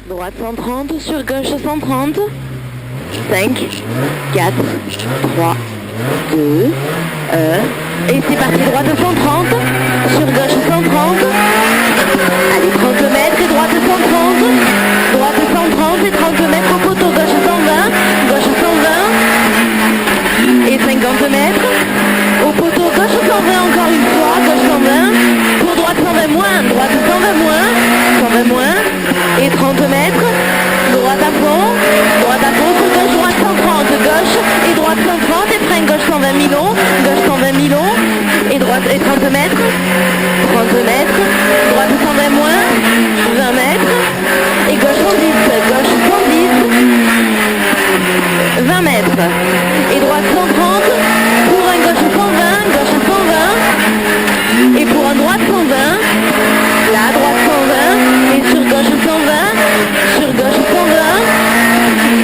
Droite 130, sur gauche 130. 5, 4, 3, 2, 1. Et c'est parti, droite 130, sur gauche 130. Allez, 30 mètres et droite 130. Droite 130 et 30 mètres au poteau, gauche 120, gauche 120. Et 50 mètres. Au poteau, gauche 120 encore une fois, gauche 120. Pour droite 120 moins, droite 120 moins, 120 moins. Et 30 mètres. Droite à fond, sur gauche, droite 130, gauche et droite 130, et frein gauche 120 milons, gauche 120 milons, et droite et 30 mètres, 30 mètres, droite 120 moins, 20 mètres, et gauche 110, gauche 110, 20 mètres, et droite 130, pour un gauche 120, gauche 120, et pour un droite 120, là droite 120, et sur gauche 120, sur gauche 120,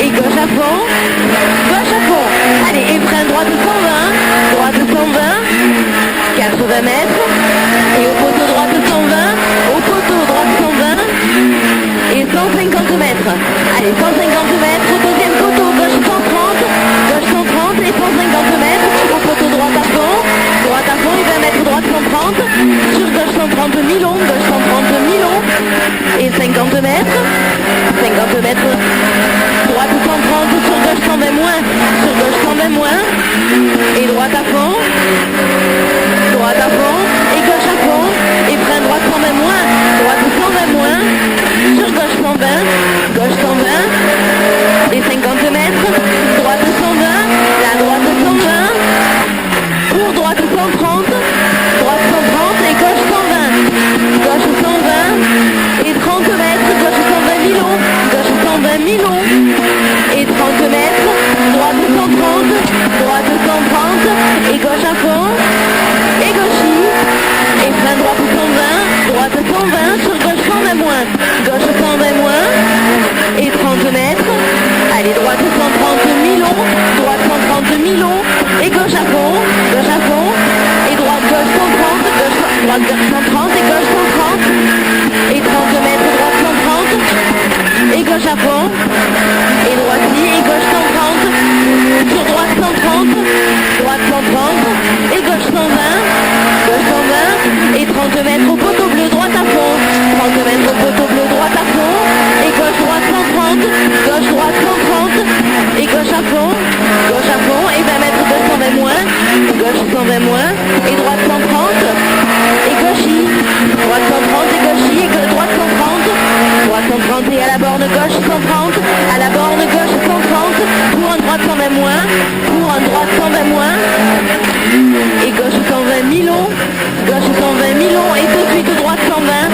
et gauche à fond, allez, et frein droite 120, droite 120, 80 mètres, et au poteau droite 120, au poteau droite 120, et 150 mètres, allez, 150 mètres, au deuxième poteau, gauche 130, et 150 mètres, au poteau droite à fond, et 20 mètres, droite 130, sur gauche 130 milons, gauche 130 milons, et 50 mètres, droite 130, sur gauche 120 moins, et droite à fond, et gauche à fond, et frein droite 120 moins, droite 120 moins, sur gauche 120, et 50 mètres, droite 120, la droite 120, pour droite 130, et gauche 120, et 30 mètres, gauche 120 milons, et 30 mètres, droite 130, et gauche à fond, et gauchis, et frein droite 120, sur gauche 120 moins, gauche 120 moins, et 30 mètres, allez, droite 130 milons, et gauche à fond, et droite gauche 130, et gauche 130, et 30 mètres, droite 130, et gauche à fond, et droite-ci, et gauche 130, sur droite 130, et gauche 120, et 30 mètres au poteau bleu, droite à fond, 30 mètres au poteau bleu, droite à fond, et gauche droite 130, et gauche à fond, et 20 mètres, gauche 120 moins, et droite 130, et gauchis, droite 130, et gauchis, et droite 130, et à la borne gauche 130, à la borne gauche 130, pour un droite 120 moins, et gauche 120 milons, et de suite droite 120,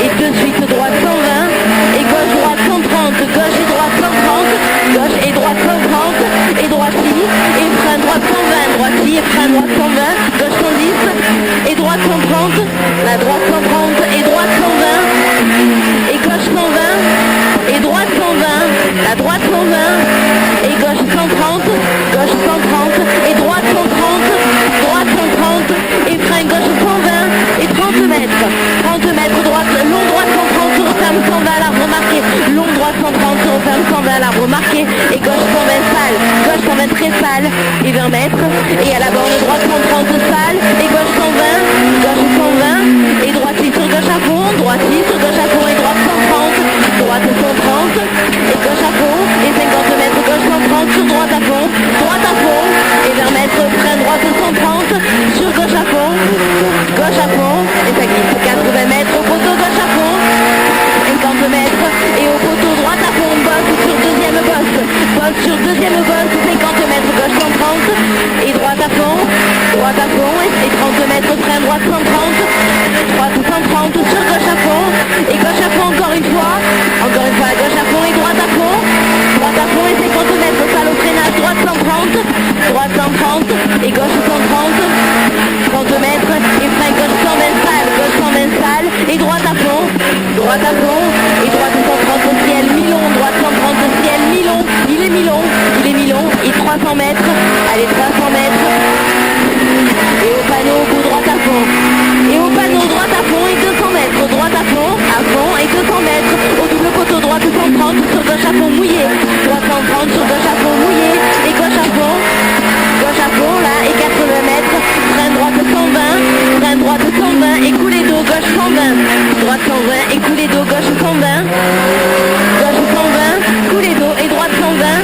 et de suite droite 120, et gauche droite 130, gauche et droite 130, gauche et droite 130, et droite-ci, et frein droite 120, droite-ci, et frein droite 120, gauche 110, et droite 130, la droite 130, et droite 120, et gauche 120, et droite 120, la droite 120, et gauche 130, et droite 130, et frein gauche 120, et 30 mètres, droite, long droite 130, sur ferme 120 à l'arbre marqué, long droite 130, sur ferme 120 à l'arbre marqué, et gauche 120 sale, gauche 120 très sale, et 20 mètres, et à la borne droite 130 sale, et gauche 120, et droite sur gauche à fond, et droite 130, et gauche à fond, et 50 mètres, gauche 130, sur droite à fond, et 20 mètres, frein droite 130, sur gauche à fond, et ça glisse, 80 mètres, au poteau gauche à fond, 50 mètres, et au poteau droite à fond, bosse sur deuxième bosse, 50 mètres, gauche 130, et droite à fond, et 30 mètres, frein droite 130, sur gauche à fond, et gauche à fond encore une fois, gauche à fond, et droite à fond, et 50 mètres, salle au freinage, droite 130, et gauche 130, 30 mètres, et frein gauche 120 sale, et droite à fond, et droite 130 au ciel, milon, droite 130 au ciel, milon, il est milon, et 300 mètres, allez 300 mètres, et au panneau, au bout droite à fond. gauche à fond mouillé, droite 130 sur gauche à fond mouillé, et gauche à fond là, et 80 mètres, frein droite 120, frein droite 120, et coulée d'eau, gauche 120, droite 120, et coulée d'eau, gauche 120, gauche 120, coulée d'eau, et droite 120,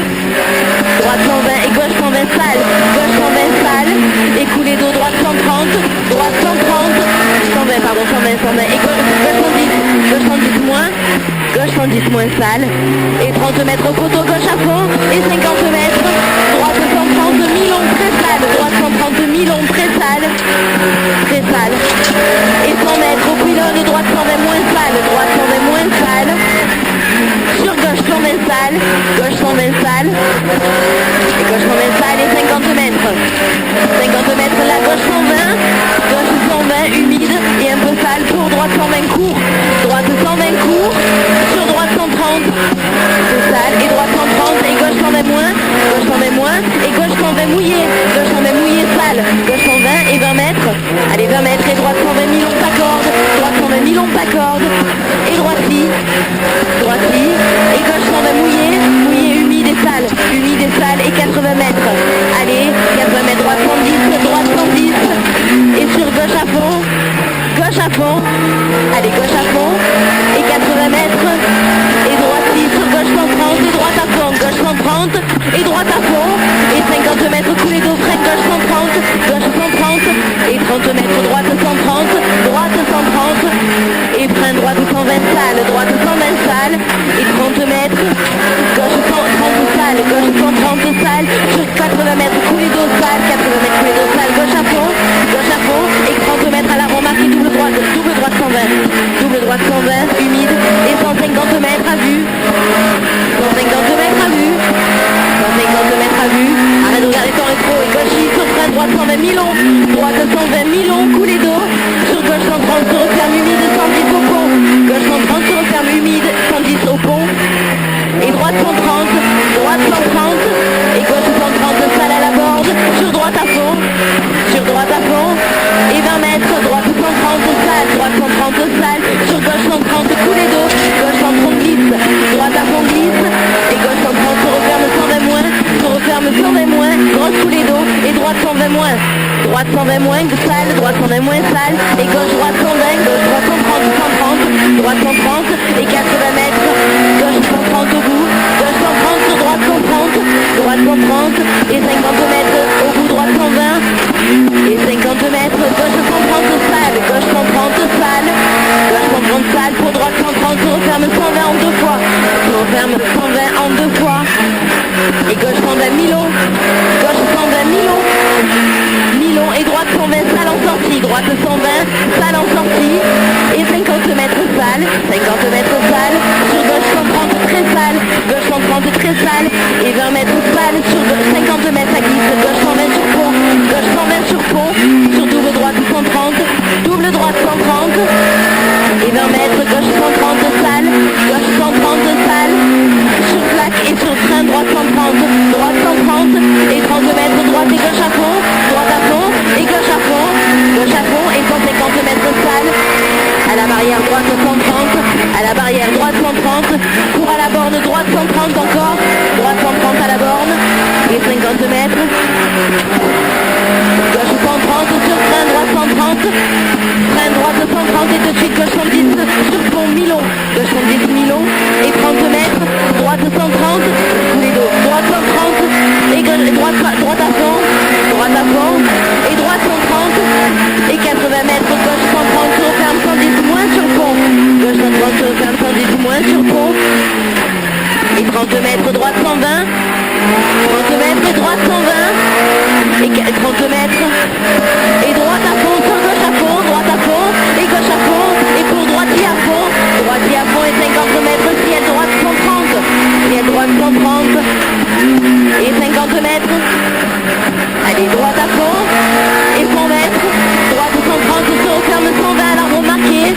droite 120, et gauche 120 sale, gauche 120 sale, et coulée d'eau, droite 130, droite 130, 120, pardon, 120, 120, et gauche 110 moins, gauche 110 moins sale, et 30 mètres au poteau, gauche à fond, et 50 mètres, droite 130, mi-long, très sale, droite 130, mi-long, très sale, et 100 mètres au pylône, droite 120 moins sale, droite 120 moins sale, sur gauche 120 sale, gauche 120 sale, et gauche 120 sale, et 50 mètres, la gauche 120, humide, et un peu sale, pour droite 120 court, droite 120 court, sur droite 130, c'est sale, et droite 130, et gauche 120 moins, et gauche 120 mouillé, sale, gauche 120 et 20 mètres, allez 20 mètres, et droite 120 mi-long pas corde, droite 120 mi-long pas corde, et droite-ci, et gauche 120 mouillé, humide et sale, et 80 mètres, allez, 80 mètres, droite 110, et sur gauche à fond, allez gauche à fond, et 80 mètres, et droite-ci, sur gauche 130, et droite à fond, gauche 130, et droite à fond, et 50 mètres, coulée d'eau, frein, gauche 130, et 30 mètres, droite 130, et frein, droite 120 sale, droite 120 sale, et 30 mètres, gauche 130 sale, gauche 130 sale, sur 80 mètres, coulée d'eau sale, 80 mètres, coulée d'eau sale, gauche à fond, et 30 mètres à l'avant, marqué double droite 120, humide, et 150 mètres à vue, 150 mètres à vue, arrête de regarder ton rétro, et gauche sur frein, droite 120 mi-long, droite 120 mi-long, coulée d'eau, sur gauche 130 sur referme humide, 110 au pont, gauche 130 sur referme humide, 110 au pont, et droite 130, et gauche 130 sale à la borde, sur droite à fond, et 20 mètres, droite 130 sale, sur gauche 130 coulée d'eau, gauche 130 glisse, droite à fond glisse, et gauche 130 se referme 120 moins, grosse coulée d'eau, et droite 120 moins, sale, droite 120 moins sale, et gauche droite 120, gauche droite 130, droite 130, et 80 mètres, gauche 130 au bout, gauche 130 sur droite 130, et 50 mètres au bout, droite 120, et 50 mètres, gauche 130 sale, gauche 130 sale, pour droite 130, se referme 120 en deux fois, et gauche 120 mi-long, et droite 120 sale en sortie, droite 120 sale en sortie, et 50 mètres sale, sur gauche 130 très sale, gauche 130 très sale, et 20 mètres sale, sur 50 mètres à glisse, gauche 120 sur pont, sur double droite 130, et 20 mètres, gauche 130 sale, sur plaque et sur frein, droite 130, et 30 mètres, droite et gauche à fond, et gauche à fond, et 150 mètres sale, à la barrière droite 130, cours à la borne, droite 130 encore, droite 130 à la borne, et 50 mètres, gauche 130 sur frein, droite 130, frein droite 130, et tout de suite gauche 110 sur pont mi-long, gauche 110 mi-long, et 30 mètres, droite 130, coulée d'eau, droite 130, et gauche, droite à fond, et droite 130, et 80 mètres, gauche 130 sur ferme 110 moins sur pont, gauche 130 sur ferme 110 moins sur pont, et 30 mètres, droite 120, 30 mètres, et droite 120, et 30 mètres, et droite à fond, sur gauche à fond, et gauche à fond, et pour droitier à fond, et 50 mètres, ciel droite 130, et 50 mètres, allez, droite à fond, et 100 mètres, droite 130, sur ferme 120 à l'arbre marqué,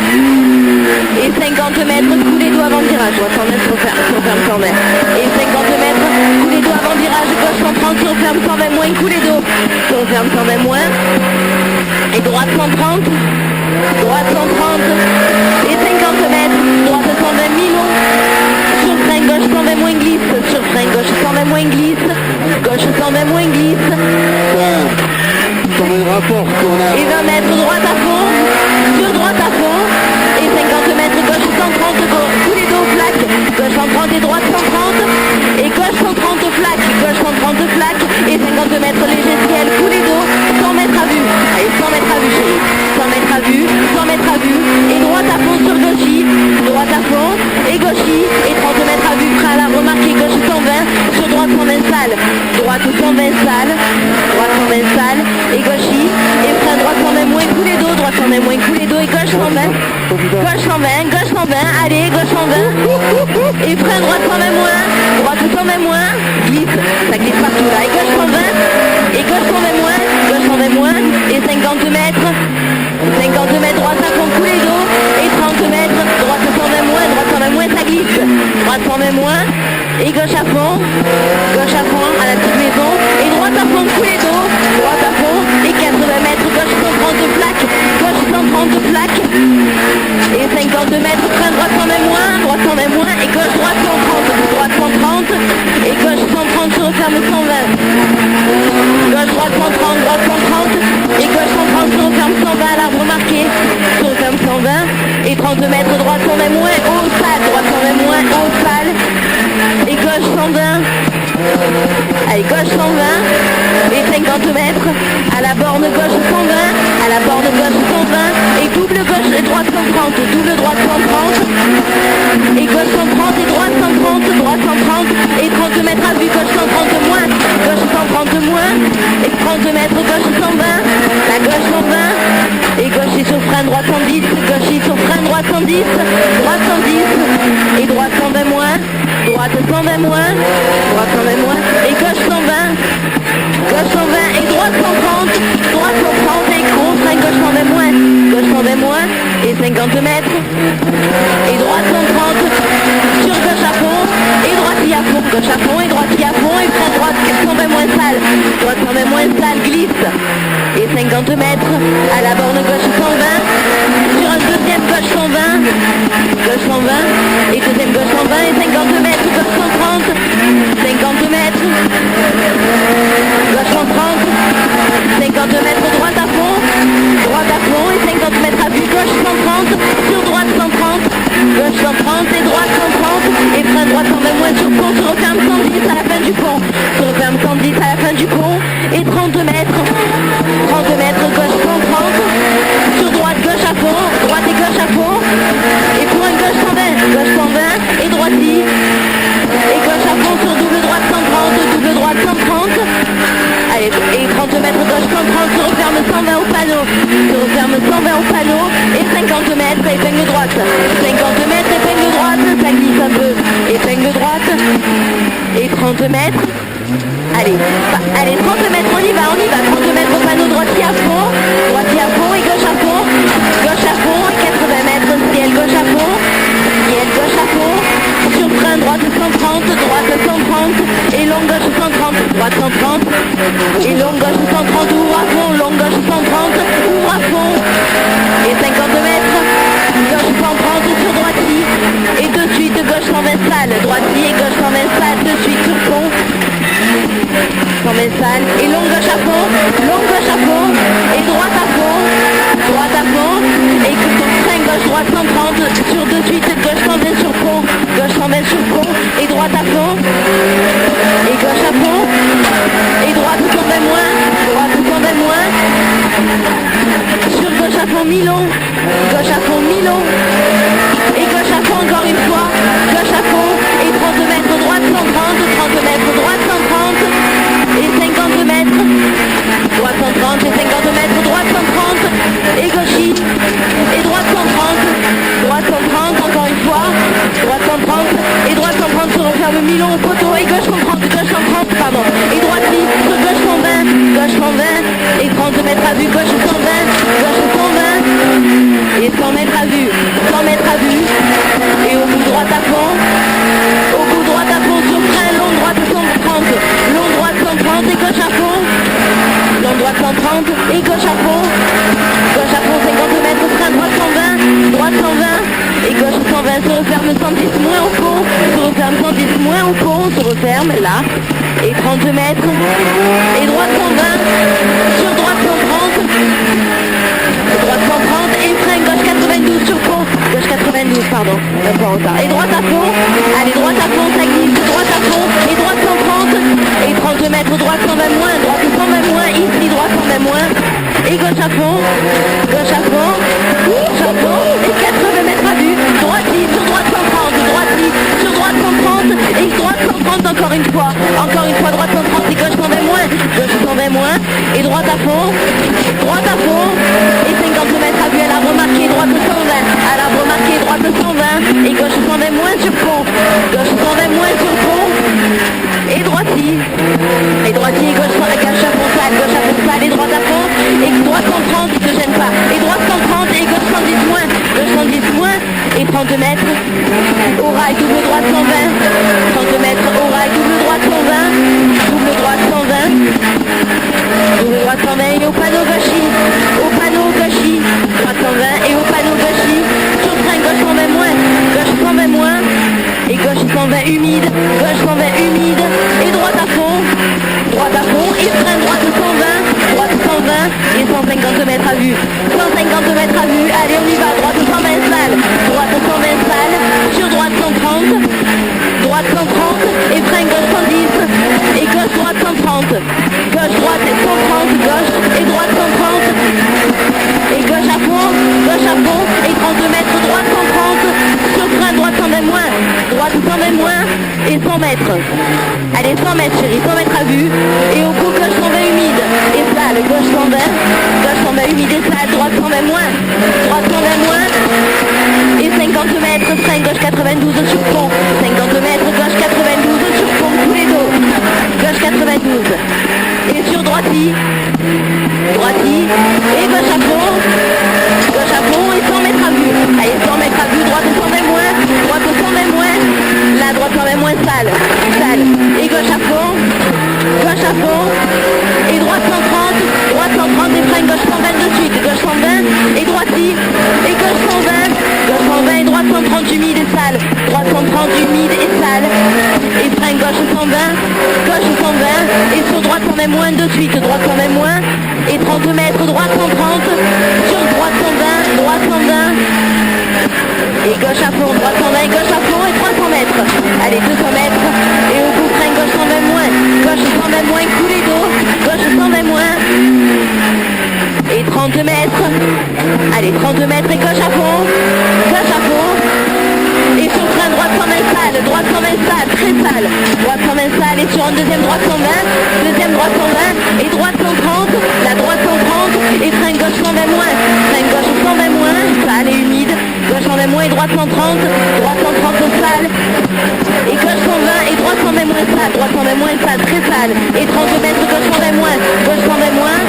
et 50 mètres, coulée d'eau avant virage, droite 120 sur ferme 120, et 50 mètres, coulée d'eau avant virage, gauche 130, sur ferme 120 moins, coulée d'eau, sur ferme 120 moins, et droite 130, et 50 mètres, droite 120 mi-long, sur frein gauche 120 moins frein, gauche 120 moins glisse, gauche 120 moins glisse. T'en as le rapport qu'on a. Et 20 mètres droite à fond, sur droite à fond, et 50 mètres gauche 130, tous les deux flaques, gauche 130 et droite 130, et gauche 130 flaques, gauche 130 flaques, et 50 mètres léger ciel, tous les deux, 100 mètres à vue, allez 100 mètres à vue chérie, 100 mètres à vue, 100 mètres à vue, et droite à fond sur gauchis, droite à fond, et gauchis, et 30 mètres à vue, prêt à la remarquer, gauche 120, sur droite 120 salles, droite 120 salles, droite 120 salles, et gauchis, et frein droite 120 moins, tous les deux, droite 120 moins, tous les deux, et gauche 120, gauche 120, gauche 120, allez, gauche 120, et frein droite 120 moins, droite 120 moins, glisse, ça glisse partout là, et gauche 120, et gauche 120 moins, gauche 120 moins, et 50 mètres, 50 mètres droite à fond tous les deux, et 30 mètres, droite 120 moins, ça glisse, droite 120 moins, et gauche à fond, à la petite maison, et droite à fond tous les deux, droite à fond, et 80 mètres, gauche 130 plaques, gauche 130 plaques, et 50 mètres, frein droite 120 moins, et gauche droite 130, et gauche 130 sur le ferme 120, gauche droite 130, et gauche 130 sur le ferme 120 à l'arbre marqué, sur le ferme 120, et 30 mètres, droite 120 moins, haut salle, droite 120 moins, haut salle, et gauche 120, allez gauche 120, et 50 mètres, à la borne gauche 120, à la borne gauche 120, et double gauche et droite 130, double droite 130, et gauche 130, et droite 130, droite 130, et 30 mètres à vue, gauche 130 moins, gauche 130 moins, et 30 mètres, gauche 120, la gauche 120, et gauche est sur frein, droite 110, gauche est sur frein, droite 110, droite 110, et droite 120 moins, droite 120 moins, droite 120 moins, et gauche 120, et droite 130, et gros frein, gauche 120 moins, gauche 120 moins, et 50 mètres, et droite 130, sur gauche à fond, et droite y à fond, gauche à fond, et droite y à fond, et frein droite 120 moins salle, droite 120 moins salle, glisse, et 50 mètres, à la borne gauche 120, sur un deuxième gauche 120, et deuxième gauche 120, et 50 mètres, gauche 130, 50 mètres, gauche 130, 50 mètres droite à fond, et 50 mètres à vue, gauche 130, sur droite 130, gauche 130, et droite 130, et frein droite 120 moins sur pont, sur le ferme 110 à la fin du pont, sur le ferme 110 à la fin du pont, et 30 mètres, gauche 130, sur droite gauche à fond, droite et gauche à fond, et pour un gauche 120, et droite y, et gauche à fond sur double droite 130, allez, et 30 mètres gauche 130, sur le ferme 120 au panneau, et 50 mètres, épingle droite, 50 mètres, épingle droite, ça glisse un peu, épingle droite, et 30 mètres, allez, 30 mètres, on y va, 30 mètres au panneau, droitier à fond, et gauche à fond, et 80 mètres, ciel gauche à fond, sur frein droite 130, et longue gauche 130, droite 130, et longue gauche 130, ouvre à fond, longue gauche 130, ouvre à fond, et 50 mètres, gauche 130 sur droitier, et de suite gauche 120 salles, droitier et gauche 120 salles, de suite sur pont, 120 salles, et longue gauche à fond, et droite à fond, et frein gauche droite 130, sur de suite gauche 120 sur pont, et droite à fond, et gauche à fond, et droite 120 moins, sur gauche à fond mi-long, et gauche à fond encore une fois, gauche à fond, et 30 mètres droite 130, droite 130, et 50 mètres, droite 130, et 50 mètres, droite 130, et gauchis, et droite 130, encore une fois, droite 130, et droite 130 sur le ferme mi-long au poteau, et gauche 130, pardon, et droite sur gauche 120, et 30 mètres à vue, gauche 120, et 100 mètres à vue, et au bout droite à ferme, là. Et 30 mètres. Et droite 120. Sur droite 130. Droite 130. Et frein gauche 92 sur pont. Gauche 92, pardon. Un peu en retard. Et droite à fond. Allez, droite à fond, ça glisse. Droite à fond. Et droite 130. Et 30 mètres. Droite 120 moins. Droite 120 moins. Ici, droite 120 moins. Et gauche à fond. Gauche à fond. Gauche à fond. Et 80 mètres à vue. Droite sur droite 130. Droite sur droite 130. Et droite 130 encore une fois. Encore une fois, droite 130 et gauche 120 moins. Gauche 120 moins. Et droite à fond. Droite à fond. Et 50 mètres à vue à l'arbre marqué. Droite 120. À l'arbre marqué. Droite 120. Et gauche 120 moins sur pont. Gauche 120 moins sur pont. Et droiti. Et droiti. Gauche à fond sale. Gauche à fond sale. Et droite à fond. Et droite 130. Ne gêne pas. Et droite 130. Et gauche 110 moins. Gauche 110 moins. Et 30 mètres. Au rail. Double droite 120. 30 mètres. Au rail. Double droite 120. Double droite 120. Double droite 120. Et au panneau gauchi. Au panneau gauchi. Droite 120. Et au panneau gauchi. Sur frein gauche 120 moins. Gauche 120 moins. Et gauche 120 humide. Gauche 120 humide. Et droite à fond. Droite à fond. Et frein droite 120. Droite 120. Et 150 mètres à vue. 150 mètres à vue. Allez, on y va. Droite 120 salle. Droite 120 salle. Sur droite 130. Droite 130. Et frein gauche 110. Et gauche droite 130. Gauche droite 130. Gauche et droite 130. Et gauche à fond. Gauche à fond. Et 30 mètres. Droite 130. Sur frein droite 120 moins. Droite 120 moins. Et 100 mètres. Allez, 100 mètres chérie. 100 mètres à vue. Et au coup gauche 120 humide. Et sale. Gauche 120. Gauche 120 humide et sale. Droite 120 moins. Droite 120 moins. Et 50 mètres. Frein gauche 92 sur pont. 50 mètres. Gauche 92 sur pont. Tous les dos. Gauche 92. Et sur droiti. Droiti. Et gauche à fond. Gauche à fond. Et 100 mètres à vue. Allez, 100 mètres à vue. Droite 120 moins. Droite 120 moins. La droite 120 moins sale. Sale. Et gauche à fond. Gauche à fond. Et droite 130. Droite 130. Et frein gauche 120 de suite. Gauche 120. Et droiti. Et gauche 120. Gauche 120. Et droite 130 humide et sale. Droite 130 humide et sale. Et frein gauche 120. Gauche 120. Et sur droite 120 moins de suite. Droite 120 moins. Et 30 mètres. Droite 130. Sur droite 120. Droite 120. Et gauche à fond, droite 120, et gauche à fond, et 300 mètres. Allez, 200 mètres. Et au bout, frein gauche 120 moins. Gauche 120 moins, coup les dos. Gauche 120 moins. Et 30 mètres. Allez, 30 mètres, et gauche à fond. Gauche à fond. Et sur frein droite 120 sale. Droite 120 sale, très sale. Droite 120 sale, et sur un deuxième droite 120. Deuxième droite 120. Et droite 130. La droite 130. Et frein gauche 120 moins. Frein gauche 120 moins. Sale et humide. Gauche 120 moins et droite 130, droite 130 sale, et gauche 120 et droite 120 moins sale, droite 120 moins et sale, très sale, et 30 mètres, gauche 120 moins, gauche 120 moins,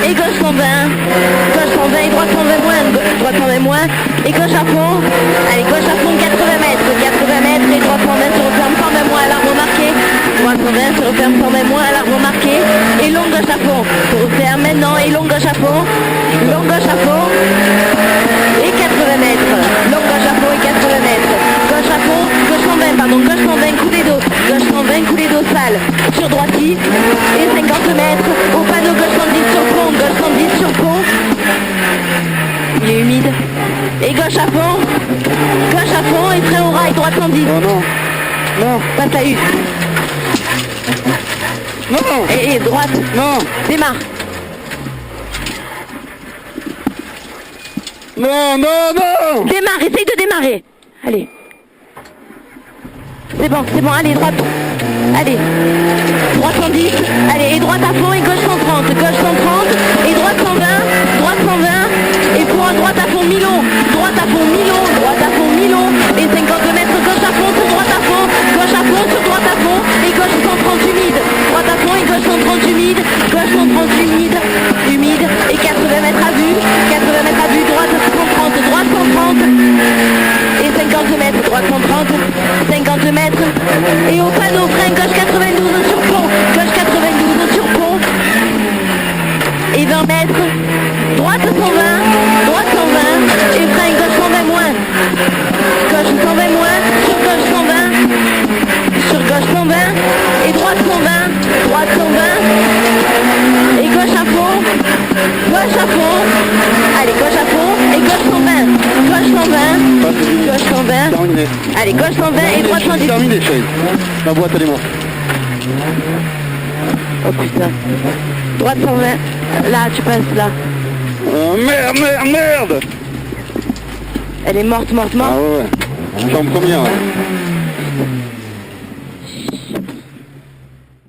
et gauche 120, gauche 120 et droite 120 moins, droite 120 moins, et gauche à fond, allez, gauche à fond 80 mètres, et droite 120 se referme 120 moins à l'arbre marqué, droite 120 se referme 120 moins à l'arbre marqué, et long gauche à fond, se referme maintenant, et long gauche à fond, et 80 mètres. Long gauche à fond et 80 mètres. Gauche à fond, gauche 120, pardon, gauche 120, coup des dos. Gauche 120, coup des dos sale. Sur droiti. Et 50 mètres. Au panneau gauche 110 sur pont. Gauche 110 sur pont. Il est humide. Et gauche à fond. Gauche à fond et frein au rail. Droite 110. Non, non. Non. Passe à U. Non. Et droite. Non. Démarre. Non, non, non. Démarre, essaye de démarrer. Allez. C'est bon, allez, droite. Allez. Droite 110. Allez, et droite à fond et gauche 130. Gauche 130 et droite 120. Droite 120. Et pour un droite à fond Milon. Droite à fond Milon. Droite à fond Milon. Et 50 mètres gauche à fond sur droite à fond. Gauche à fond sur droite à fond. Et gauche 130 humide. Droite à fond et gauche 130 humide. Gauche 130 humide. Humide. Et 80 mètres à vue. 80 mètres à vue. Droite 130. Droite 130. Et 50 mètres. Droite 130. 50 mètres. Et au panneau frein gauche 92 sur pont. Gauche 92 sur pont. Et 20 mètres. droite 120, et gauche à fond, allez gauche à fond, et gauche 120, gauche 120, Terminé. allez gauche 120 et droite 110. Terminé, Chase. La boîte, elle est morte. Oh putain, droite 120, là tu passes là, Merde. elle est morte. Ah ouais. Je suis en première. Ouais.